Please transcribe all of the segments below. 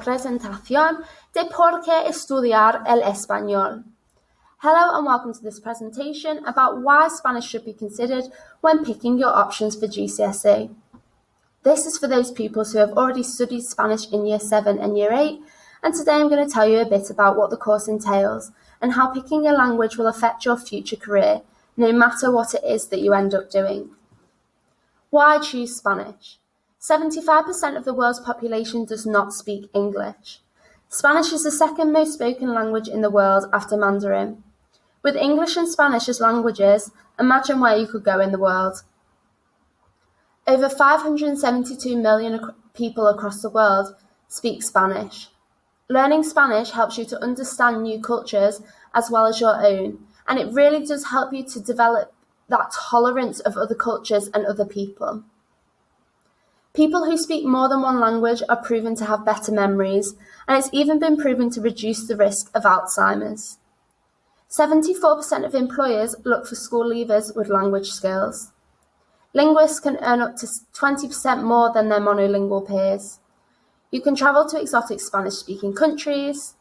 presentación de por qué estudiar el español. Hello and welcome to this presentation about why Spanish should be considered when picking your options for GCSE. This is for those pupils who have already studied Spanish in Year 7 and Year 8, and today I'm going to tell you a bit about what the course entails and how picking a language will affect your future career, no matter what it is that you end up doing. Why choose Spanish? 75% of the world's population does not speak English. Spanish is the second most spoken language in the world after Mandarin. With English and Spanish as languages, imagine where you could go in the world. Over 572 million people across the world speak Spanish. Learning Spanish helps you to understand new cultures as well as your own, and it really does help you to develop that tolerance of other cultures and other people. People who speak more than one language are proven to have better memories, and it's even been proven to reduce the risk of Alzheimer's. 74% of employers look for school leavers with language skills. Linguists can earn up to 20% more than their monolingual peers. You can travel to exotic Spanish-speaking countries,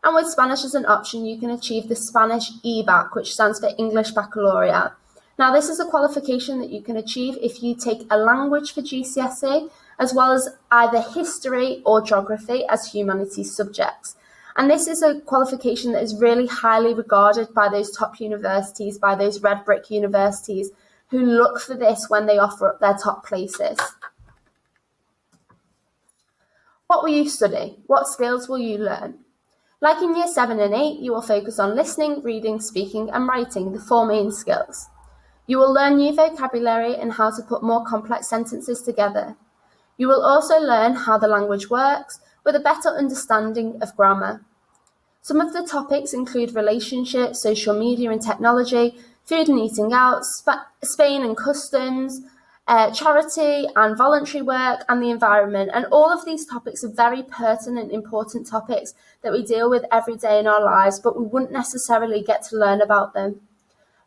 and with Spanish as an option, you can achieve the Spanish EBAC, which stands for English Baccalaureate. Now, this is a qualification that you can achieve if you take a language for GCSE, as well as either history or geography as humanities subjects. And this is a qualification that is really highly regarded by those top universities, by those red brick universities, who look for this when they offer up their top places. What will you study? What skills will you learn? Like in Year 7 and 8, you will focus on listening, reading, speaking, and writing, the four main skills. You will learn new vocabulary and how to put more complex sentences together. You will also learn how the language works with a better understanding of grammar. Some of the topics include relationships, social media and technology, food and eating out, Spain and customs, charity and voluntary work, and the environment. And all of these topics are very pertinent, important topics that we deal with every day in our lives, but we wouldn't necessarily get to learn about them.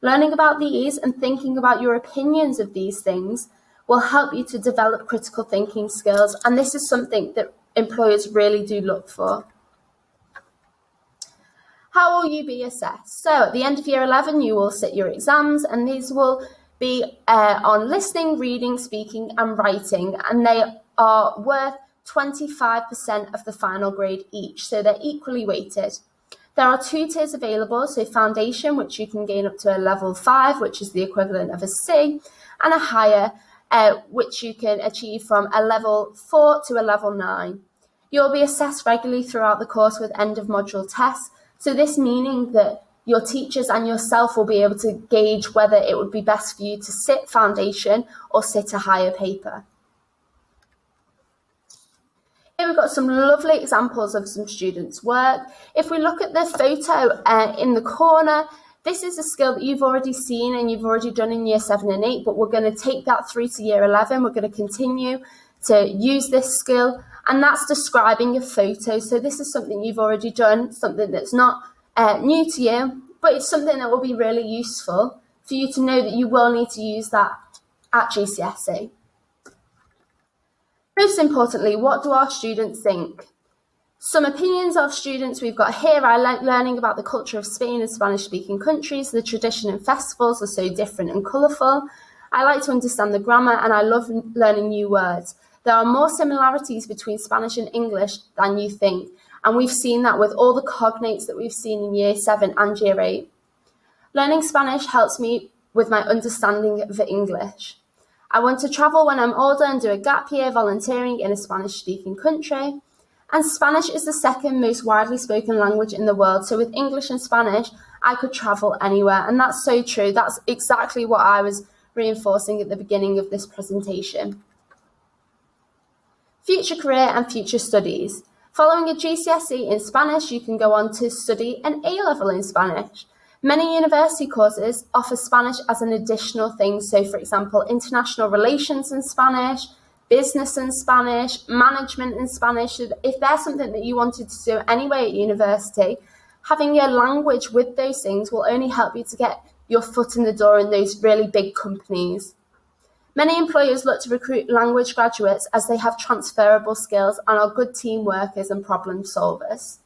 Learning about these and thinking about your opinions of these things will help you to develop critical thinking skills, and this is something that employers really do look for. How will you be assessed? So at the end of Year 11, you will sit your exams, and these will be on listening, reading, speaking, and writing, and they are worth 25% of the final grade each, so they're equally weighted. There are 2 tiers available, so foundation, which you can gain up to a level 5, which is the equivalent of a C, and a higher, which you can achieve from a level 4 to a level 9. You'll be assessed regularly throughout the course with end of module tests, so this meaning that your teachers and yourself will be able to gauge whether it would be best for you to sit foundation or sit a higher paper. Here we've got some lovely examples of some students' work. If we look at the photo in the corner, this is a skill that you've already seen and you've already done in Year 7 and 8, but we're going to take that through to Year 11. We're going to continue to use this skill, and that's describing a photo. So this is something you've already done, something that's not new to you, but it's something that will be really useful for you to know that you will need to use that at GCSE. Most importantly, what do our students think? Some opinions of students we've got here. I like learning about the culture of Spain and Spanish-speaking countries. The tradition and festivals are so different and colourful. I like to understand the grammar, and I love learning new words. There are more similarities between Spanish and English than you think, and we've seen that with all the cognates that we've seen in Year 7 and Year 8. Learning Spanish helps me with my understanding of English. I want to travel when I'm older and do a gap year volunteering in a Spanish-speaking country. And Spanish is the second most widely spoken language in the world. So with English and Spanish, I could travel anywhere. And that's so true. That's exactly what I was reinforcing at the beginning of this presentation. Future career and future studies. Following a GCSE in Spanish, you can go on to study an A-level in Spanish. Many university courses offer Spanish as an additional thing. So, for example, international relations in Spanish, business in Spanish, management in Spanish. If there's something that you wanted to do anyway at university, having a language with those things will only help you to get your foot in the door in those really big companies. Many employers look to recruit language graduates as they have transferable skills and are good team workers and problem solvers.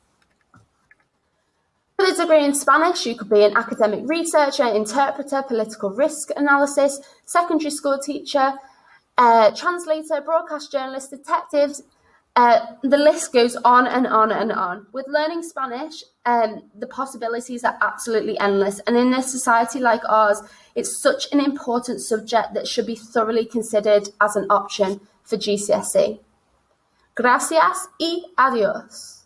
With a degree in Spanish, you could be an academic researcher, interpreter, political risk analysis, secondary school teacher, translator, broadcast journalist, detective. The list goes on and on and on. With learning Spanish, the possibilities are absolutely endless. And in a society like ours, it's such an important subject that should be thoroughly considered as an option for GCSE. Gracias y adiós.